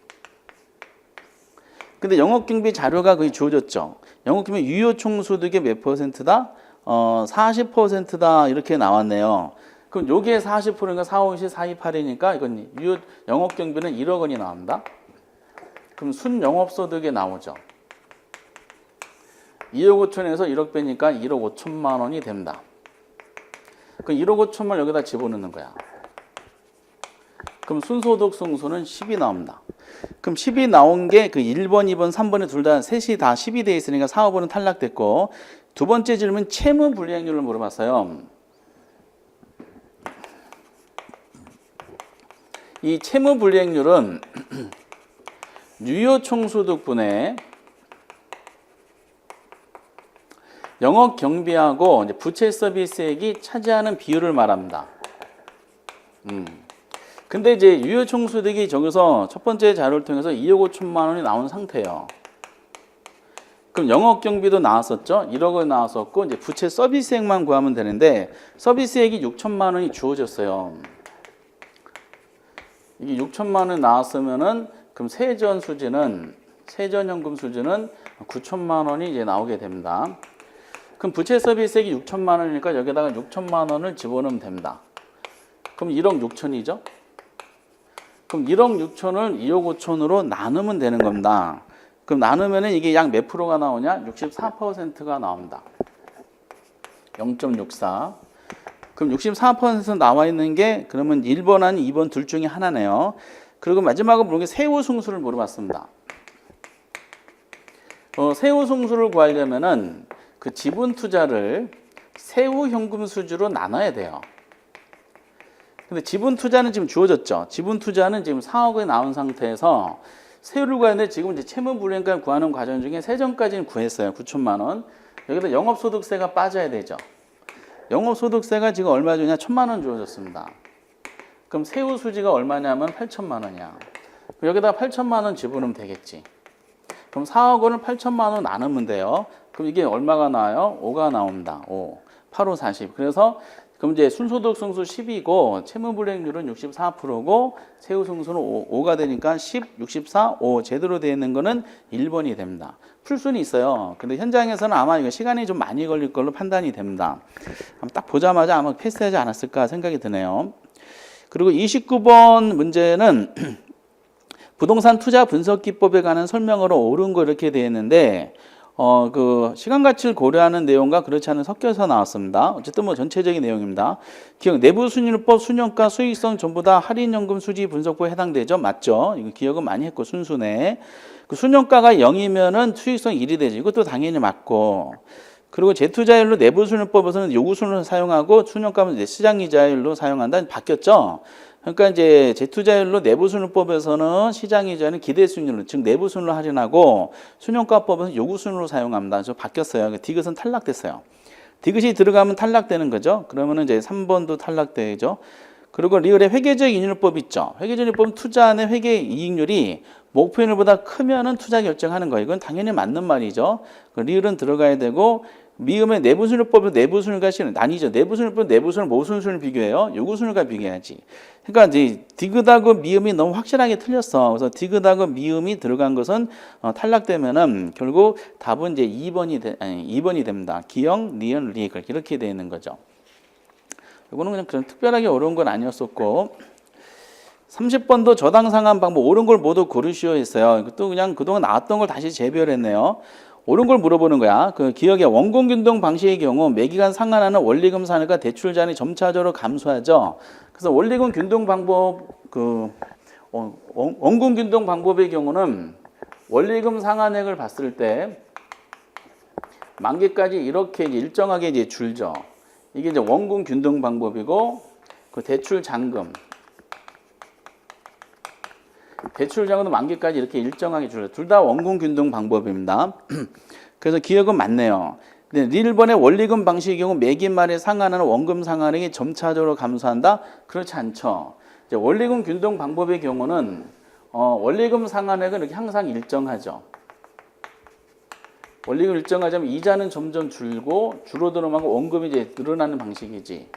근데 영업경비 자료가 거의 주어졌죠. 영업경비 유효총소득의 몇 %다? 40%다 이렇게 나왔네요. 그럼 요게 40%니까 4, 5, 10, 4, 2, 8이니까 이건 영업경비는 1억 원이 나옵니다. 그럼 순영업소득에 나오죠. 2억 5천에서 1억 빼니까 1억 5천만 원이 됩니다. 그럼 1억 5천만 원 여기다 집어넣는 거야. 그럼 순소득 승수는 10이 나옵니다. 그럼 10이 나온 게 그 1번, 2번, 3번에 둘 다 셋이 다 10이 돼 있으니까 4, 5번은 탈락됐고 두 번째 질문 채무 불이행률을 물어봤어요. 이 채무 불이행률은 유효총소득분의 영업 경비하고 이제 부채 서비스액이 차지하는 비율을 말합니다. 근데 이제 유효총소득이 저기서 첫 번째 자료를 통해서 2억 5천만 원이 나온 상태예요. 그럼 영업 경비도 나왔었죠? 1억 원 나왔었고 이제 부채 서비스액만 구하면 되는데 서비스액이 6천만 원이 주어졌어요. 이게 6천만 원 나왔으면은 그럼 세전연금 수지는 9천만 원이 이제 나오게 됩니다. 그럼 부채 서비스액이 6천만 원이니까 여기다가 6천만 원을 집어넣으면 됩니다. 그럼 1억 6천이죠? 그럼 1억 6천을 2억 5천으로 나누면 되는 겁니다. 그럼 나누면은 이게 약 몇 프로가 나오냐? 64%가 나옵니다. 0.64. 그럼 64% 나와 있는 게 그러면 1번 아니 2번 둘 중에 하나네요. 그리고 마지막으로 물은 게 세후승수를 물어봤습니다. 세후승수를 구하려면은 그 지분 투자를 세후 현금 수주로 나눠야 돼요. 근데 지분 투자는 지금 주어졌죠. 지분 투자는 지금 4억이 나온 상태에서 세후를 구하는데 지금 이제 채무 불이행까지 구하는 과정 중에 세전까지는 구했어요. 9천만 원. 여기다 영업소득세가 빠져야 되죠. 영업소득세가 지금 얼마 주냐? 1천만 원 주어졌습니다. 그럼 세후 수지가 얼마냐면 8천만 원이야. 여기다가 8천만 원 집어넣으면 되겠지. 그럼 4억 원을 8천만 원 나누면 돼요. 그럼 이게 얼마가 나와요? 5가 나옵니다. 5. 8, 5, 40. 그래서 그럼 이제 순소득 승수 10이고 채무불이행률은 64%고 세후 승수는 5가 되니까 10, 64, 5 제대로 되어 있는 거는 1번이 됩니다. 풀 수는 있어요. 근데 현장에서는 아마 이거 시간이 좀 많이 걸릴 걸로 판단이 됩니다. 딱 보자마자 아마 패스하지 않았을까 생각이 드네요. 그리고 29번 문제는 부동산 투자 분석 기법에 관한 설명으로 옳은 거 이렇게 되어 있는데 그 시간 가치를 고려하는 내용과 그렇지 않은 섞여서 나왔습니다. 어쨌든 뭐 전체적인 내용입니다. 기억 내부 순위율법 순영가 수익성 전부 다 할인연금 수지 분석부에 해당되죠. 맞죠? 이거 기억은 많이 했고 순수네. 그 순영가가 0이면은 수익성 1이 되죠. 이것도 당연히 맞고. 그리고 재투자율로 내부 순위율법에서는 요구순을 사용하고 순영가는 시장이자율로 사용한다. 바뀌었죠. 그러니까 이제 재투자율로 내부순위법에서는 시장 이자는 기대 순위로, 즉 내부 순위로 할인하고 순용가법에서는 요구 순위로 사용합니다. 그래서 바뀌었어요. 디귿은 탈락됐어요. 디귿이 들어가면 탈락되는 거죠. 그러면은 이제 3번도 탈락되죠. 그리고 리을의 회계적 이익률법 있죠. 회계적 이익률법은 투자안의 회계 이익률이 목표율보다 크면은 투자 결정하는 거예요. 이건 당연히 맞는 말이죠. 리을은 들어가야 되고, 미음의 내부순위법은 내부순위가 아니죠. 내부순위법은 내부순위 모순순위를 비교해요. 요구순위가 비교해야지. 그러니까 이제 디귿하고 미음이 너무 확실하게 틀렸어. 그래서 디귿하고 미음이 들어간 것은 탈락되면은 결국 답은 이제 2번이 됩니다. 기역, 리은, 리을 이렇게 되어 있는 거죠. 이거는 그냥 그런 특별하게 어려운 건 아니었었고, 30번도 저당 상한 방법 옳은 걸 모두 고르시오 했어요. 또 그냥 그동안 나왔던 걸 다시 재별했네요. 옳은 걸 물어보는 거야. 그 기억에 원공균등 방식의 경우 매기간 상환하는 원리금 산회가 대출 잔이 점차적으로 감소하죠. 그래서 원리금 균등 방법 원금 균등 방법의 경우는 원리금 상환액을 봤을 때 만기까지 이렇게 일정하게 이제 줄죠. 이게 이제 원금 균등 방법이고, 그 대출 잔금도 만기까지 이렇게 일정하게 줄여요. 둘 다 원금 균등 방법입니다. 그래서 기억은 맞네요. 근데 일본의 원리금 방식의 경우 매기 말에 상환하는 원금 상환액이 점차적으로 감소한다? 그렇지 않죠. 이제 원리금 균등 방법의 경우는 원리금 상환액은 이렇게 항상 일정하죠. 원리금 일정하자면 이자는 점점 줄어들어가고 원금이 이제 늘어나는 방식이지.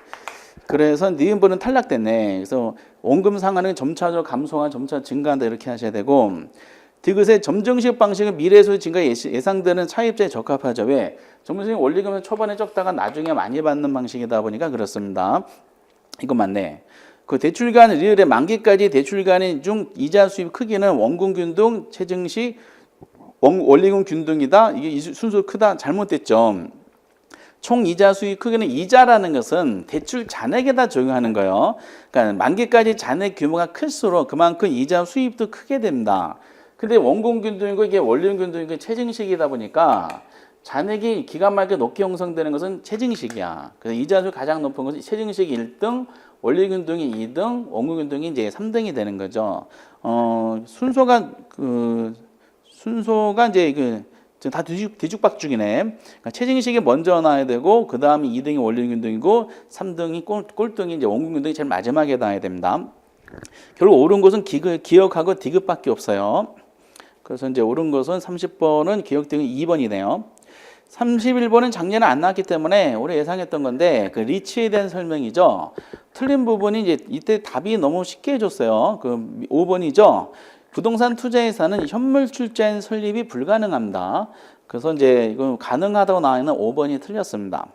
그래서 니은번은 탈락됐네. 그래서 원금 상환은 점차적으로 감소가 점차 증가한다 이렇게 하셔야 되고, 디귿의 점정식 방식은 미래에서 증가 예상되는 차입자에 적합하죠. 왜? 점정식 원리금은 초반에 적다가 나중에 많이 받는 방식이다 보니까 그렇습니다. 이거 맞네. 그 대출기간 리을의 만기까지 대출기간 중 이자 수입 크기는 원금 균등, 체증식, 원리금 균등이다. 이게 순서 크다. 잘못됐죠. 총 이자 수익 크기는 이자라는 것은 대출 잔액에다 적용하는 거예요. 그러니까 만기까지 잔액 규모가 클수록 그만큼 이자 수입도 크게 됩니다. 근데 원금 균등이고 이게 원리금 균등이고 체증식이다 보니까 잔액이 기간 말게 높게 형성되는 것은 체증식이야. 그래서 이자 수익 가장 높은 것은 체증식이 1등, 원리금 균등이 2등, 원금 균등이 이제 3등이 되는 거죠. 순서가 이제 다 뒤죽박죽이네. 그러니까 체증식이 먼저 나와야 되고, 그 다음에 2등이 원리금 균등이고, 3등이 꼴등이 이제 원금 균등이 제일 마지막에 나와야 됩니다. 결국 옳은 것은 기억하고 디귿밖에 없어요. 그래서 이제 옳은 것은 30번은 기억 디귿 2번이네요. 31번은 작년에 안 나왔기 때문에 올해 예상했던 건데, 그 리치에 대한 설명이죠. 틀린 부분이 이제 이때 답이 너무 쉽게 해줬어요. 그 5번이죠. 부동산 투자에서는 현물 출자인 설립이 불가능합니다. 그래서 이제 이거 가능하다고 나와 있는 5번이 틀렸습니다.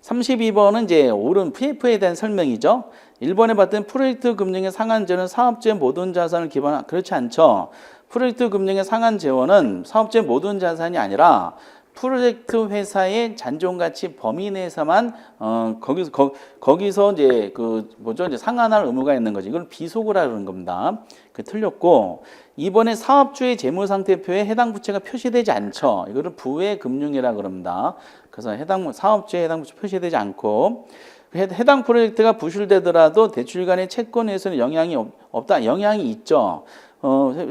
32번은 이제 옳은 PF에 대한 설명이죠. 1번에 봤던 프로젝트 금융의 상한제는 사업주의 모든 자산을 기반한, 그렇지 않죠. 프로젝트 금융의 상한제원은 사업주의 모든 자산이 아니라 프로젝트 회사의 잔존가치 범위 내에서만 거기서 이제 이제 상환할 의무가 있는 거지. 이걸 비속어라 그러는 겁니다. 그 틀렸고, 이번에 사업주의 재무상태표에 해당 부채가 표시되지 않죠. 이거를 부의 금융이라 그럽니다. 그래서 사업주에 해당 부채 표시되지 않고, 해당 프로젝트가 부실되더라도 대출간의 채권에서는 영향이 없다. 영향이 있죠.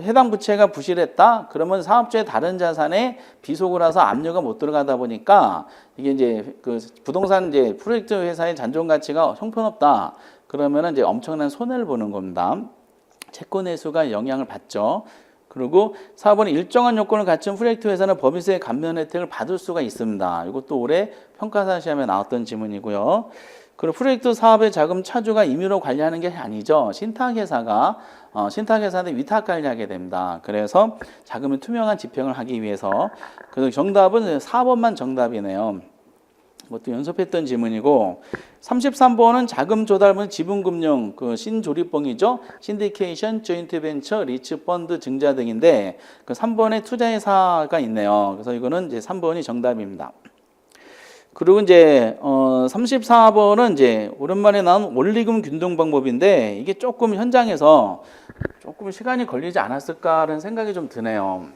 해당 부채가 부실했다? 그러면 사업주의 다른 자산에 비속어라서 압류가 못 들어가다 보니까 이게 이제 그 부동산 이제 프로젝트 회사의 잔존 가치가 형편없다. 그러면은 이제 엄청난 손해를 보는 겁니다. 채권 회수가 영향을 받죠. 그리고 4번에 일정한 요건을 갖춘 프로젝트 회사는 법인세 감면 혜택을 받을 수가 있습니다. 이것도 올해 평가사 시험에 나왔던 지문이고요. 그리고 프로젝트 사업의 자금 차주가 임의로 관리하는 게 아니죠. 신탁회사한테 위탁 관리하게 됩니다. 그래서 자금의 투명한 집행을 하기 위해서. 그래서 정답은 4번만 정답이네요. 이것도 연습했던 지문이고, 33번은 자금 조달은 지분금융, 그 신조립봉이죠. 신디케이션, 조인트 벤처, 리츠 펀드 증자 등인데, 그 3번에 투자회사가 있네요. 그래서 이거는 이제 3번이 정답입니다. 그리고 이제 34번은 이제 오랜만에 나온 원리금 균등 방법인데, 이게 조금 현장에서 조금 시간이 걸리지 않았을까라는 생각이 좀 드네요.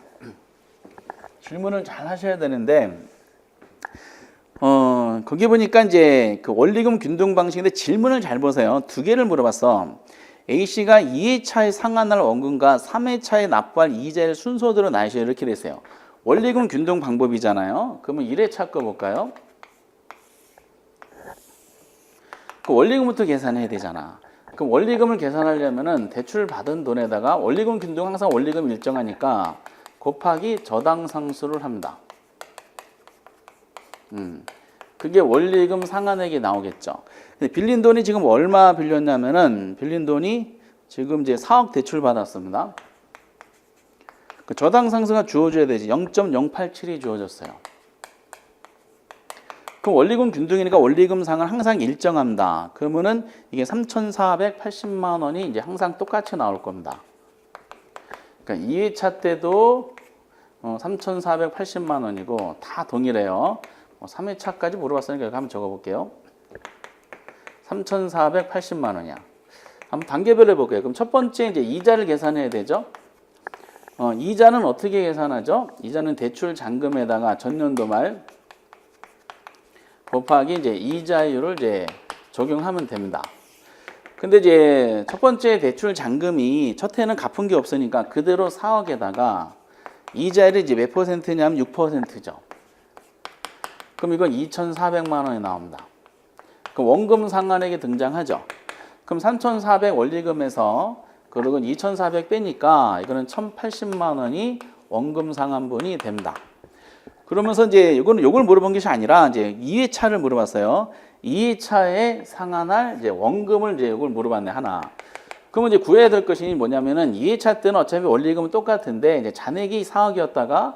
질문을 잘 하셔야 되는데, 거기 보니까 이제 그 원리금 균등 방식인데 질문을 잘 보세요. 두 개를 물어봤어. A씨가 2회차의 상환할 원금과 3회차에 납부할 이자를 순서대로 나누셔 이렇게 됐어요. 원리금 균등 방법이잖아요. 그러면 1회차 거 볼까요? 그 원리금부터 계산해야 되잖아. 그럼 원리금을 계산하려면은 대출 받은 돈에다가 원리금 균등 항상 원리금 일정하니까 곱하기 저당 상수를 합니다. 그게 원리금 상환액이 나오겠죠. 근데 빌린 돈이 지금 얼마 빌렸냐면은 빌린 돈이 지금 이제 4억 대출 받았습니다. 그 저당 상수가 주어져야 되지. 0.087이 주어졌어요. 그럼 원리금 균등이니까 원리금 상은 항상 일정합니다. 그러면은 이게 3,480만 원이 이제 항상 똑같이 나올 겁니다. 그러니까 2회차 때도 3,480만 원이고 다 동일해요. 3회차까지 물어봤으니까 여기 한번 적어볼게요. 3,480만 원이야. 한번 단계별로 해볼게요. 그럼 첫 번째 이제 이자를 계산해야 되죠. 이자는 어떻게 계산하죠? 이자는 대출 잔금에다가 전년도 말 곱하기 이제 이자율을 이제 적용하면 됩니다. 근데 이제 첫 번째 대출 잔금이 첫 해는 갚은 게 없으니까 그대로 4억에다가 이자율이 이제 몇 퍼센트냐면 6%죠. 그럼 이건 2,400만 원이 나옵니다. 그럼 원금 상환액이 등장하죠. 그럼 3,400 원리금에서 그리고 2,400 빼니까 이거는 1,080만 원이 원금 상환분이 됩니다. 그러면서 이제 요걸 물어본 것이 아니라 이제 2회차를 물어봤어요. 2회차에 상환할 이제 원금을 이제 요걸 물어봤네, 하나. 그러면 이제 구해야 될 것이 뭐냐면은 2회차 때는 어차피 원리금은 똑같은데 이제 잔액이 4억이었다가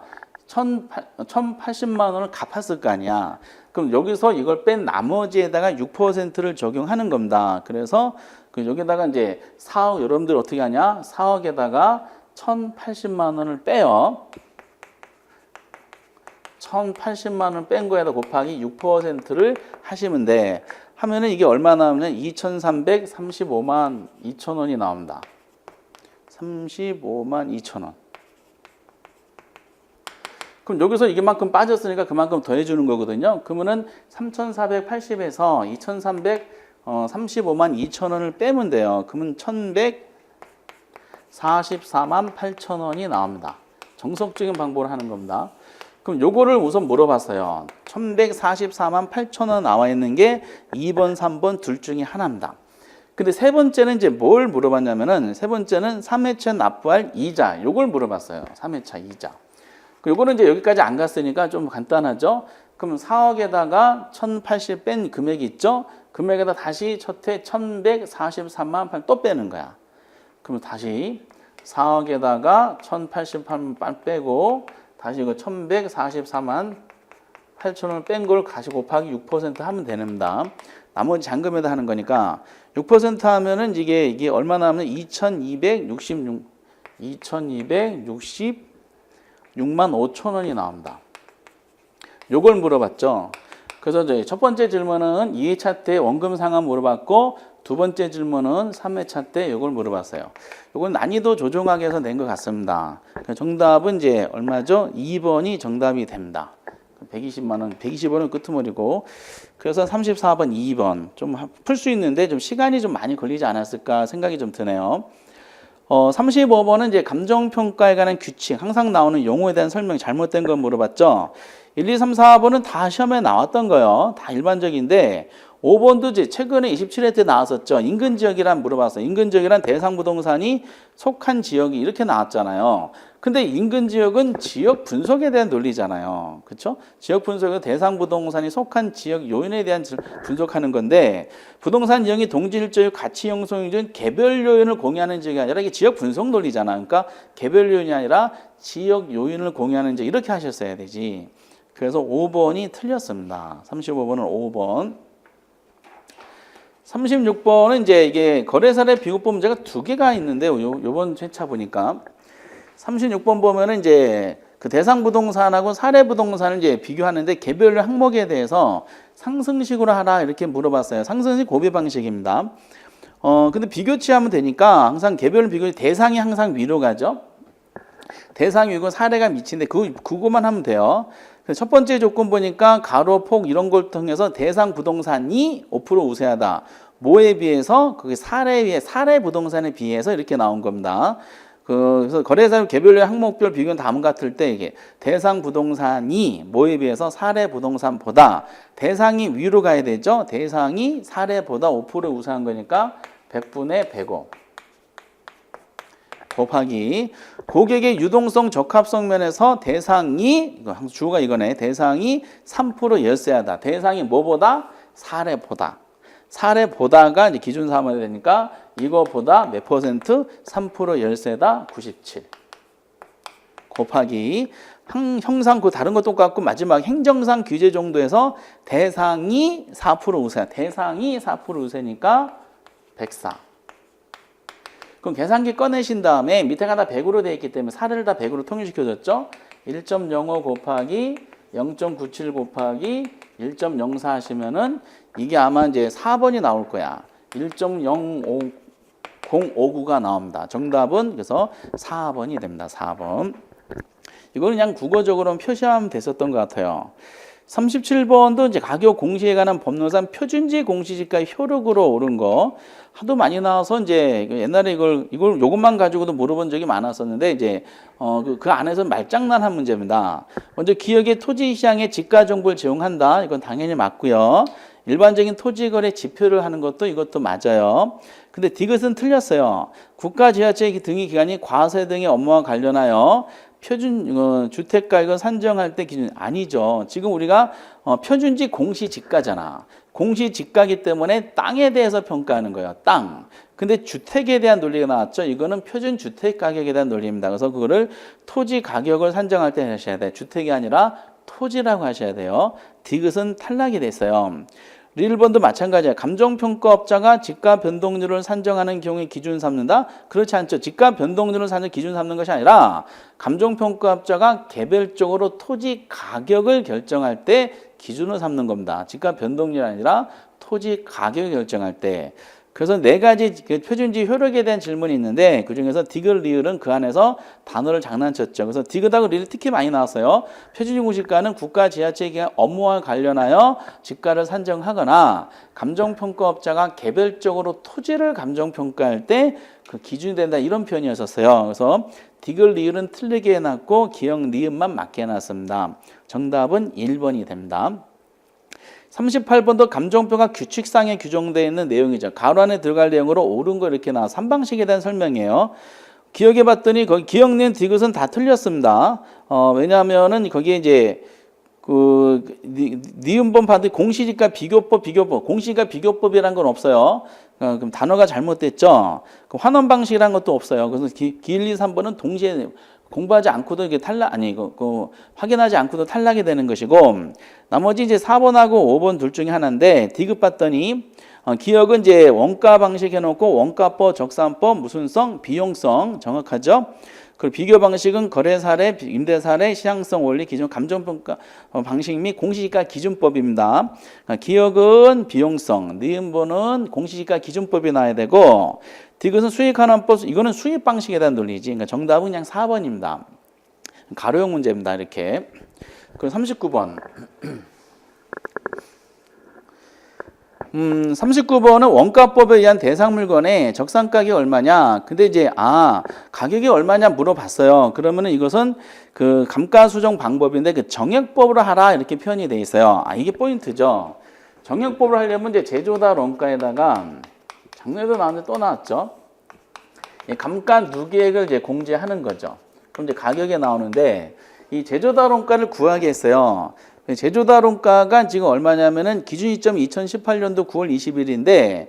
1,080만 원을 갚았을 거 아니야. 그럼 여기서 이걸 뺀 나머지에다가 6%를 적용하는 겁니다. 그래서 여기다가 이제 4억, 여러분들 어떻게 하냐? 4억에다가 1,080만 원을 빼요. 1,080만 원을 뺀 거에다 곱하기 6%를 하시면 돼. 하면은 이게 얼마 나오면 2,335만 2천 원이 나옵니다. 35만 2천 원. 그럼 여기서 이게만큼 빠졌으니까 그만큼 더해주는 거거든요. 그러면은 3,480에서 2,335만 2천 원을 빼면 돼요. 그러면 1,144만 8천 원이 나옵니다. 정석적인 방법을 하는 겁니다. 그럼 요거를 우선 물어봤어요. 1,144만 8천 원 나와 있는 게 2번, 3번 둘 중에 하나입니다. 근데 세 번째는 이제 뭘 물어봤냐면은 세 번째는 3회차 납부할 이자. 요걸 물어봤어요. 3회차 이자. 요거는 이제 여기까지 안 갔으니까 좀 간단하죠. 그럼 4억에다가 1,080 뺀 금액이 있죠. 금액에다 다시 첫해 1,143만 8 또 빼는 거야. 그럼 다시 4억에다가 1,088만 빼고 다시 이거 1,144만 8천 원을 뺀 걸 다시 곱하기 6% 하면 됩니다. 나머지 잔금에다 하는 거니까 6% 하면은 이게 얼마 나오면 2,266만 5천 원이 나옵니다. 요걸 물어봤죠. 그래서 이제 첫 번째 질문은 2회차 때 원금 상환 물어봤고 두 번째 질문은 3회차 때 요걸 물어봤어요. 요건 난이도 조정하기 위해서 낸 것 같습니다. 정답은 이제 얼마죠? 2번이 정답이 됩니다. 120만 원, 120원은 끄트머리고 그래서 34번, 2번 좀 풀 수 있는데 좀 시간이 좀 많이 걸리지 않았을까 생각이 좀 드네요. 35번은 이제 감정평가에 관한 규칙, 항상 나오는 용어에 대한 설명 잘못된 거 물어봤죠. 1, 2, 3, 4번은 다 시험에 나왔던 거예요. 다 일반적인데 5번도 이제 최근에 27회 때 나왔었죠. 인근지역이란 물어봤어요. 인근지역이란 대상부동산이 속한 지역이 이렇게 나왔잖아요. 근데 인근지역은 지역 분석에 대한 논리잖아요. 그렇죠? 지역 분석은 대상부동산이 속한 지역 요인에 대한 분석하는 건데 부동산 이용이 동질적이고 가치 형성이 개별 요인을 공유하는 지역이 아니라 이게 지역 분석 논리잖아. 그러니까 개별 요인이 아니라 지역 요인을 공유하는 지역 이렇게 하셨어야 되지. 그래서 5번이 틀렸습니다. 35번은 5번. 36번은 이제 이게 거래사례 비교법 문제가 두 개가 있는데요. 요번 회차 보니까 36번 보면은 이제 그 대상 부동산하고 사례 부동산을 이제 비교하는데 개별 항목에 대해서 상승식으로 하라 이렇게 물어봤어요. 상승식 고비 방식입니다. 근데 비교치 하면 되니까 항상 개별 비교 대상이 항상 위로 가죠. 대상이 이거 사례가 미치는데 그거만 하면 돼요. 첫 번째 조건 보니까 가로, 폭 이런 걸 통해서 대상 부동산이 5% 우세하다. 뭐에 비해서? 그게 사례 부동산에 비해서 이렇게 나온 겁니다. 그래서 거래사 개별의 항목별 비교는 다음 같을 때 이게 대상 부동산이 뭐에 비해서 사례 부동산보다 대상이 위로 가야 되죠. 대상이 사례보다 5% 우세한 거니까 100분의 105 곱하기 고객의 유동성 적합성 면에서 대상이 주어가 이거네. 대상이 3% 열세하다. 대상이 뭐보다? 사례보다. 사례보다가 이제 기준 삼아야 되니까 이거보다 몇 퍼센트? 3% 열세다. 97 곱하기 형상 그 다른 거 똑같고 마지막 행정상 규제 정도에서 대상이 4% 우세야. 대상이 4% 우세니까 104. 그럼 계산기 꺼내신 다음에 밑에가 다 100으로 되어 있기 때문에 사례를 다 100으로 통일시켜줬죠. 1.05 곱하기 0.97 곱하기 1.04 하시면은 이게 아마 이제 4번이 나올 거야. 1.05059가 나옵니다. 정답은 그래서 4번이 됩니다. 4번. 이거는 그냥 국어적으로는 표시하면 됐었던 것 같아요. 37번도 이제 가격 공시에 관한 법률상 표준지 공시지가 효력으로 오른 거 하도 많이 나와서 이제 옛날에 요것만 가지고도 물어본 적이 많았었는데 이제 그 안에서 말장난한 문제입니다. 먼저 기업의 토지 시장에 지가 정보를 제공한다. 이건 당연히 맞고요. 일반적인 토지 거래 지표를 하는 것도 이것도 맞아요. 근데 디귿은 틀렸어요. 국가 지자체 등의 기관이 과세 등의 업무와 관련하여 표준 주택가격을 산정할 때 기준 아니죠. 지금 우리가 표준지 공시지가잖아. 공시지가기 때문에 땅에 대해서 평가하는 거예요. 땅. 근데 주택에 대한 논리가 나왔죠. 이거는 표준 주택 가격에 대한 논리입니다. 그래서 그거를 토지 가격을 산정할 때 하셔야 돼. 주택이 아니라 토지라고 하셔야 돼요. 디귿은 탈락이 됐어요. 1번도 마찬가지야. 감정평가업자가 지가 변동률을 산정하는 경우에 기준 삼는다? 그렇지 않죠. 지가 변동률을 산정 기준 삼는 것이 아니라 감정평가업자가 개별적으로 토지 가격을 결정할 때 기준을 삼는 겁니다. 지가 변동률이 아니라 토지 가격을 결정할 때. 그래서 네 가지 표준지 효력에 대한 질문이 있는데 그중에서 디귿, 리을은 그 안에서 단어를 장난쳤죠. 그래서 디귿하고 리을 특히 많이 나왔어요. 표준지 공시가는 국가 지자체 기관 업무와 관련하여 지가를 산정하거나 감정평가업자가 개별적으로 토지를 감정평가할 때 그 기준이 된다 이런 표현이었었어요. 그래서 디귿, 리을은 틀리게 해놨고 기역, 니은만 맞게 해놨습니다. 정답은 1번이 됩니다. 38번도 감정표가 규칙상에 규정되어 있는 내용이죠. 가로 안에 들어갈 내용으로 옳은 거 이렇게 나와 3방식에 대한 설명이에요. 기억해 봤더니 거기 기억, 니은, 디귿은 다 틀렸습니다. 왜냐하면은 거기에 이제 니은번 받은 공시지가 비교법, 공시지가 비교법이란 건 없어요. 그럼 단어가 잘못됐죠. 환원 방식이란 것도 없어요. 그래서 기 1, 2, 3번은 동시에 공부하지 않고도 이게 확인하지 않고도 탈락이 되는 것이고, 나머지 이제 4번하고 5번 둘 중에 하나인데, 디귿 봤더니, 기억은 이제 원가 방식 해놓고, 원가법, 적산법, 무슨성, 비용성, 정확하죠? 그리고 비교 방식은 거래 사례, 임대 사례, 시장성 원리, 기준, 감정평가 방식 및 공시지가 기준법입니다. 기억은 비용성, 니은번은 공시지가 기준법이 나와야 되고, 디귿은 수익환원법, 이거는 수익 방식에 대한 논리지. 그러니까 정답은 그냥 4번입니다. 가로형 문제입니다. 이렇게. 그리고 39번. 39번은 원가법에 의한 대상 물건의 적산 가격이 얼마냐. 근데 이제 가격이 얼마냐 물어봤어요. 그러면은 이것은 그 감가 수정 방법인데 그 정액법으로 하라 이렇게 표현이 돼 있어요. 이게 포인트죠. 정액법으로 하려면 이제 제조다 원가에다가 작년에도 나왔는데 또 나왔죠. 감가 누계액을 이제 공제하는 거죠. 그럼 이제 가격이 나오는데 이 제조다 원가를 구하게 했어요. 제조다 원가가 지금 얼마냐면은 기준 시점이 2018년도 9월 20일인데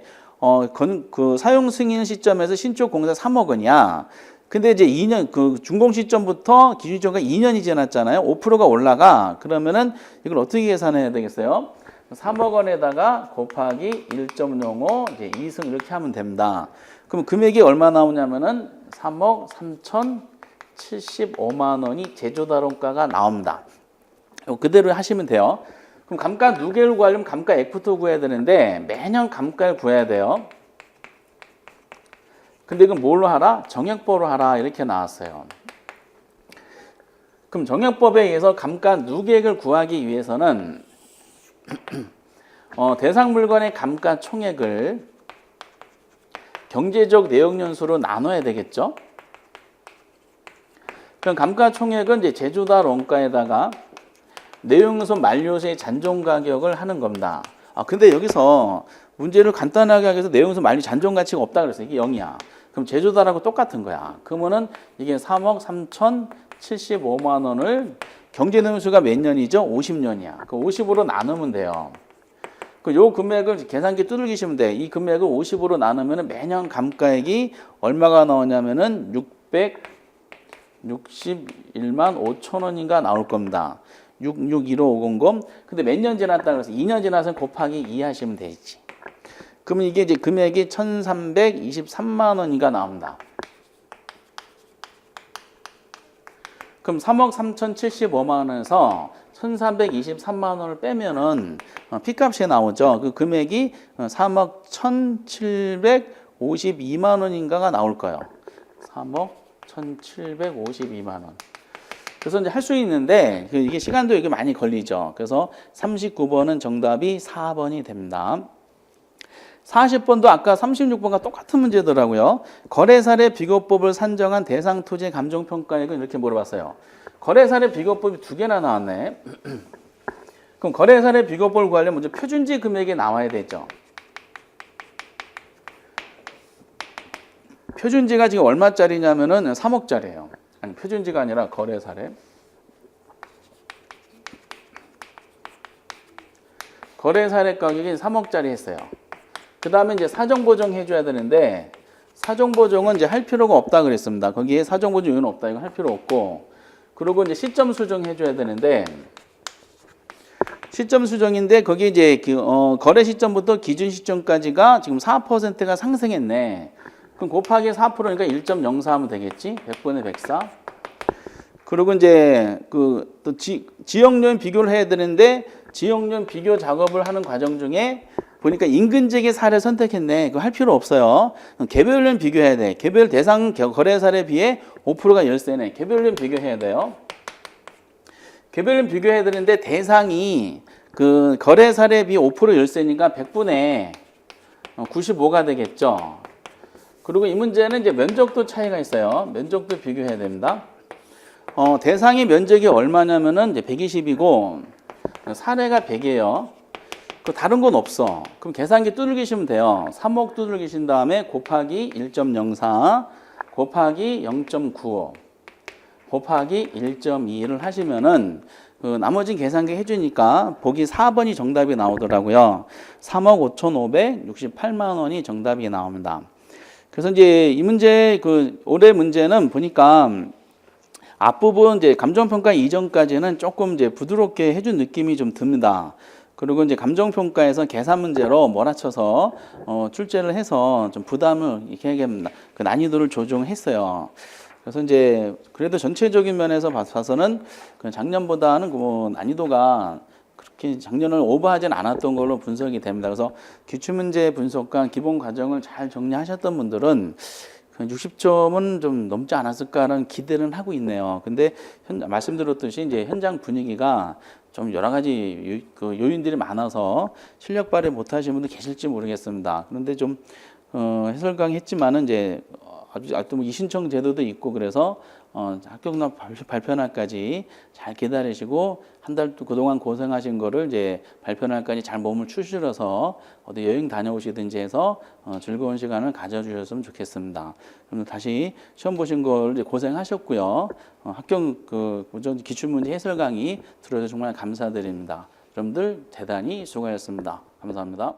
그 사용 승인 시점에서 신축 공사 3억 원이야. 근데 이제 2년 그 준공 시점부터 기준 시점가 2년이 지났잖아요. 5%가 올라가. 그러면은 이걸 어떻게 계산해야 되겠어요? 3억 원에다가 곱하기 1.05 이제 2승 이렇게 하면 됩니다. 그럼 금액이 얼마 나오냐면은 3억 3,075만 원이 제조다론가가 나옵니다. 그대로 하시면 돼요. 그럼 감가 누계를 구하려면 감가액부터 구해야 되는데 매년 감가를 구해야 돼요. 근데 이건 뭘로 하라? 정액법으로 하라 이렇게 나왔어요. 그럼 정액법에 의해서 감가 누계액을 구하기 위해서는 대상 물건의 감가 총액을 경제적 내역연수로 나눠야 되겠죠. 그럼 감가 총액은 이제 제조다 원가에다가 내용연수 만료시의 잔존 가격을 하는 겁니다. 근데 여기서 문제를 간단하게 하기 위해서 내용연수 만료 잔존 가치가 없다 그랬어요. 이게 0이야. 그럼 제조다라고 똑같은 거야. 그러면은 이게 3억 3,075만 원을 경제 내용연수가 몇 년이죠? 50년이야. 그 50으로 나누면 돼요. 요 금액을 계산기 두들기시면 돼. 이 금액을 50으로 나누면 매년 감가액이 얼마가 나오냐면은 661만 5천 원인가 나올 겁니다. 661500. 근데 몇 년 지났다 그래서 2년 지나서 곱하기 2 하시면 되지. 그러면 이게 이제 금액이 1,323만 원인가 나옵니다. 그럼 3억 3,075만 원에서 1,323만 원을 빼면은 P값이 나오죠. 그 금액이 3억 1,752만 원인가가 나올 거예요. 3억 1,752만 원. 그래서 이제 할 수 있는데 이게 시간도 이게 많이 걸리죠. 그래서 39번은 정답이 4번이 됩니다. 40번도 아까 36번과 똑같은 문제더라고요. 거래사례 비교법을 산정한 대상 토지의 감정평가액은 이렇게 물어봤어요. 거래사례 비교법이 두 개나 나왔네. 그럼 거래사례 비교법을 구하려면 먼저 표준지 금액이 나와야 되죠. 표준지가 지금 얼마짜리냐면은 3억짜리예요. 아니, 표준지가 아니라 거래사례. 거래사례 가격이 3억짜리 했어요. 그 다음에 이제 사정보정 해줘야 되는데, 사정보정은 이제 할 필요가 없다 그랬습니다. 거기에 사정보정 요인은 없다. 이거 할 필요 없고. 그리고 이제 시점 수정 해줘야 되는데, 시점 수정인데, 거기 이제 거래 시점부터 기준 시점까지가 지금 4%가 상승했네. 그럼 곱하기 4%니까 1.04 하면 되겠지? 100분의 104. 그리고 이제 또 지역요인 비교를 해야 되는데, 지역요인 비교 작업을 하는 과정 중에 보니까 인근지역의 사례 선택했네. 그거 할 필요 없어요. 개별요인 비교해야 돼. 개별 대상 거래 사례에 비해 5%가 열세네. 개별요인 비교해야 돼요. 개별요인 비교해야 되는데 대상이 그 거래 사례에 비해 5% 열세니까 100분의 95가 되겠죠. 그리고 이 문제는 이제 면적도 차이가 있어요. 면적도 비교해야 됩니다. 대상의 면적이 얼마냐면은 이제 120이고 사례가 100이에요. 그 다른 건 없어. 그럼 계산기 두들기시면 돼요. 3억 두들기신 다음에 곱하기 1.04 곱하기 0.95 곱하기 1.2를 하시면은 나머지 계산기 해주니까 보기 4번이 정답이 나오더라고요. 3억 5,568만 원이 정답이 나옵니다. 그래서 이제 이 문제 올해 문제는 보니까 앞부분 이제 감정평가 이전까지는 조금 이제 부드럽게 해준 느낌이 좀 듭니다. 그리고 이제 감정평가에서 계산 문제로 몰아쳐서 출제를 해서 좀 부담을 이렇게 그 난이도를 조정했어요. 그래서 이제 그래도 전체적인 면에서 봐서는 작년보다는 그 난이도가 그렇게 작년을 오버하진 않았던 걸로 분석이 됩니다. 그래서 기출문제 분석과 기본 과정을 잘 정리하셨던 분들은 60점은 좀 넘지 않았을까라는 기대는 하고 있네요. 근데 말씀드렸듯이 이제 현장 분위기가 좀 여러 가지 요인들이 많아서 실력 발휘 못 하시는 분도 계실지 모르겠습니다. 그런데 좀 해설 강의했지만은 이제 아주 뭐 이신청 제도도 있고 그래서 합격날 발표날까지 잘 기다리시고 한 달 그동안 고생하신 거를 이제 발표날까지 잘 몸을 추스려서 어디 여행 다녀오시든지 해서 즐거운 시간을 가져주셨으면 좋겠습니다. 그럼 다시 시험 보신 걸 이제 고생하셨고요. 합격 기출문제 해설 강의 들어줘서 정말 감사드립니다. 여러분들 대단히 수고하셨습니다. 감사합니다.